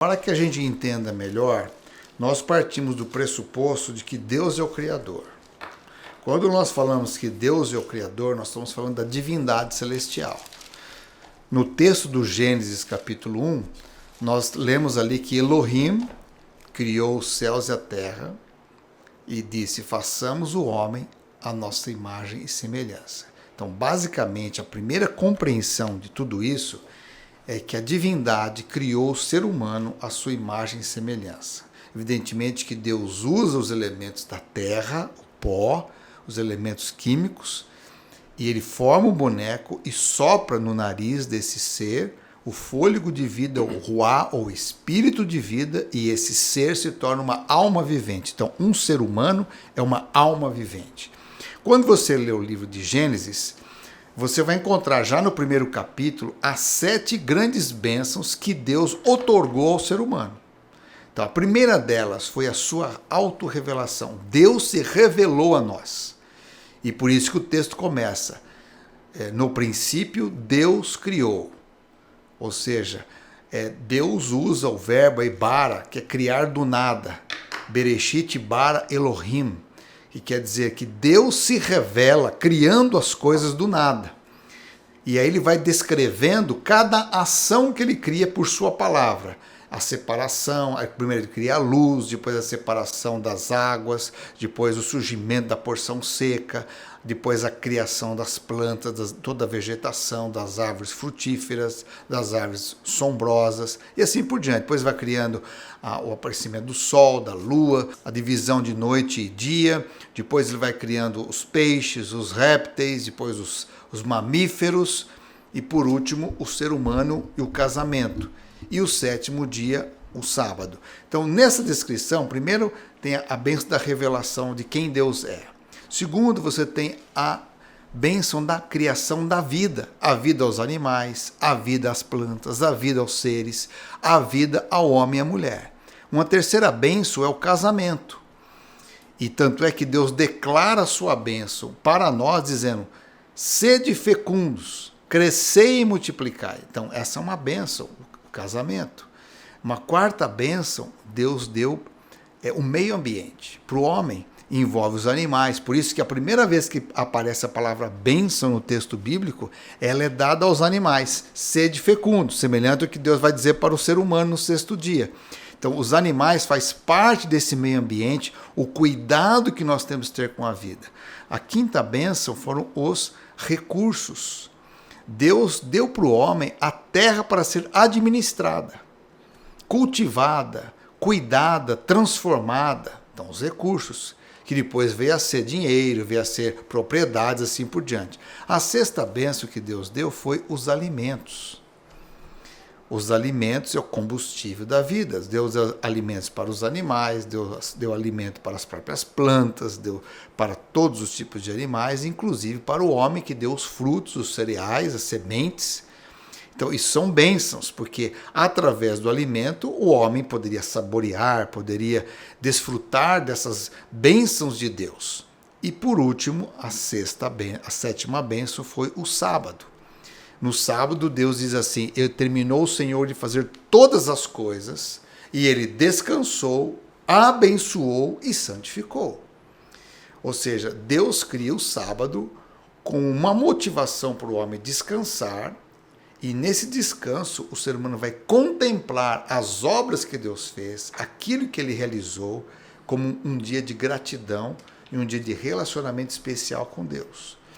Para que a gente entenda melhor, nós partimos do pressuposto de que Deus é o Criador. Quando nós falamos que Deus é o Criador, nós estamos falando da divindade celestial. No texto do Gênesis capítulo 1, nós lemos ali que Elohim criou os céus e a terra e disse: façamos o homem à nossa imagem e semelhança. Então, basicamente, a primeira compreensão de tudo isso é que a divindade criou o ser humano à sua imagem e semelhança. Evidentemente que Deus usa os elementos da terra, o pó, os elementos químicos, e ele forma o boneco e sopra no nariz desse ser o fôlego de vida, o ruá, ou espírito de vida, e esse ser se torna uma alma vivente. Então, um ser humano é uma alma vivente. Quando você lê o livro de Gênesis, você vai encontrar já no primeiro capítulo as 7 grandes bênçãos que Deus outorgou ao ser humano. Então, a primeira delas foi a sua autorrevelação. Deus se revelou a nós. E por isso que o texto começa. No princípio, Deus criou. Ou seja, Deus usa o verbo bara, que é criar do nada. Bereshit bara Elohim, que quer dizer que Deus se revela criando as coisas do nada. E aí ele vai descrevendo cada ação que ele cria por sua palavra. A separação, primeiro ele cria a luz, depois a separação das águas, depois o surgimento da porção seca, depois a criação das plantas, toda a vegetação, das árvores frutíferas, das árvores sombrosas e assim por diante. Depois vai criando o aparecimento do sol, da lua, a divisão de noite e dia, depois ele vai criando os peixes, os répteis, depois os mamíferos e por último o ser humano e o casamento. E o 7º dia, o sábado. Então, nessa descrição, primeiro tem a bênção da revelação de quem Deus é. Segundo, você tem a bênção da criação da vida. A vida aos animais, a vida às plantas, a vida aos seres, a vida ao homem e à mulher. Uma terceira bênção é o casamento. E tanto é que Deus declara a sua bênção para nós, dizendo: sede fecundos, crescei e multiplicai. Então, essa é uma bênção. Casamento. Uma quarta bênção, Deus deu o meio ambiente. Para o homem, envolve os animais. Por isso que a primeira vez que aparece a palavra bênção no texto bíblico, ela é dada aos animais. Sede fecundo, semelhante ao que Deus vai dizer para o ser humano no 6º dia. Então, os animais faz parte desse meio ambiente, o cuidado que nós temos que ter com a vida. A quinta bênção foram os recursos. Deus deu para o homem a terra para ser administrada, cultivada, cuidada, transformada. Então, os recursos, que depois veio a ser dinheiro, veio a ser propriedades, assim por diante. A sexta bênção que Deus deu foi os alimentos. Os alimentos é o combustível da vida. Deus deu alimentos para os animais, deu alimento para as próprias plantas, deu para todos os tipos de animais, inclusive para o homem, que deu os frutos, os cereais, as sementes. Então, isso são bênçãos, porque através do alimento o homem poderia saborear, poderia desfrutar dessas bênçãos de Deus. E por último, a 7ª bênção foi o sábado. No sábado, Deus diz assim: terminou o Senhor de fazer todas as coisas, e ele descansou, abençoou e santificou. Ou seja, Deus cria o sábado com uma motivação para o homem descansar, e nesse descanso o ser humano vai contemplar as obras que Deus fez, aquilo que ele realizou, como um dia de gratidão e um dia de relacionamento especial com Deus.